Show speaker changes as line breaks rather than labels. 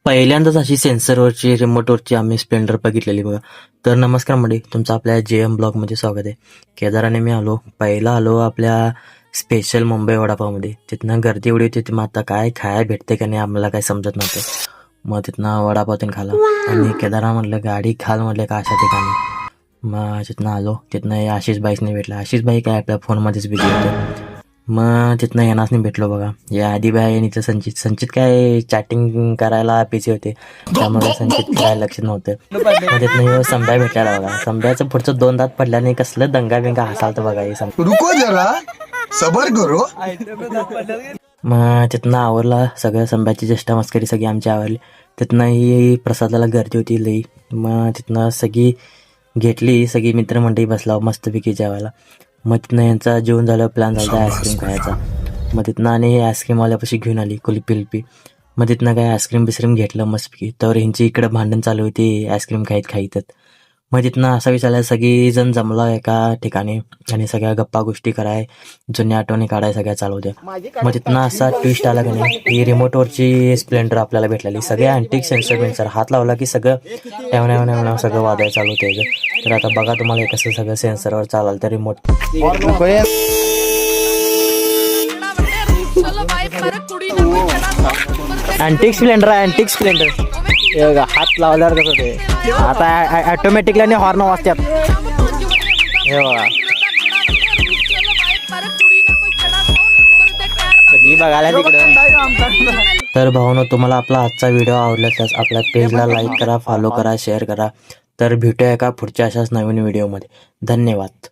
पहिल्यांदाच अशी सेन्सरवरची रिमोटवरची आम्ही स्प्लेंडर बघितलेली बघा. तर नमस्कार मंडळी, तुमचं आपल्या JM ब्लॉगमध्ये स्वागत आहे. केदाराने मी पहिला आलो आपल्या स्पेशल मुंबई वडापावमध्ये. तिथनं गर्दी एवढी होती, मग आता काय खायला भेटते का नाही आम्हाला काय समजत नव्हतं. मग तिथनं वडापाव तीन खाला आणि केदारा म्हटलं गाडी खाल म्हटलं का अशा ठिकाणी. मग तिथनं आलो, तिथनं आशिष बाईसने भेटला. आशिष बाई काय आपल्या फोनमध्येच बिझी होतं. मग तिथनं येणारच बाई बघा. या आदिबाई आणि इथं संचित काय चॅटिंग करायला बिझी होते, त्यामुळे संचित काय लक्ष नव्हतं. मग तिथनं संभ्या भेटलेला बघा. संभ्याचं पुढचं 2 दात पडल्याने कसलं दंगा बिंगा हसालतं बघा हे
रुको जरा सबर करो.
मग तिथनं आवरला सगळं. संभ्याची चेष्टा मस्करी सगळी आमची आवरली. तिथनं ही प्रसादाला गर्दी होती लई. मग तिथनं सगळी घेतली, सगळी मित्रमंडळी बसला मस्तपैकी जेवायला. मग तिथनं यांचा जेवण झाल्यावर प्लॅन झाला आईस्क्रीम खायचा. मग तिथनं आणि हे आईस्क्रीमवाल्यापाशी घेऊन आली कुल्फी. मग तिथनं काय आईस्क्रीम घेतलं मस्तपैकी. तर ह्यांची इकडं भांडण चालू होती आईस्क्रीम खाईतच. मग तिथनं असं विचारलं, सगळी जण जमला एका ठिकाणी आणि सगळ्या गप्पा गोष्टी कराय, जुन्या आठवणी काढाय सगळ्या चालू होत्या. मग तिथनं असा ट्विस्ट आला की नाही, ही रिमोटवरची स्प्लेंडर आपल्याला भेटलेली. सगळे अँटिक सेन्सर हात लावला की सगळं एवढ्या सगळं वाजायला चालू होते. तर आता बघा तुम्हाला कसं सगळं सेन्सरवर चालाल तर रिमोट. अँटिक स्प्लेंडर हात लावल्यावर कसं ते आता ऑटोमॅटिकली आणि हॉर्न वाजतात हे बघा. बघायला तिकडं. तर भावांनो, तुम्हाला आपला आजचा व्हिडिओ आवडला तर आपल्या पेजला लाईक करा, फॉलो करा, शेअर करा. तर भेटूया एका पुढच्या अशाच नवीन व्हिडिओमध्ये. धन्यवाद.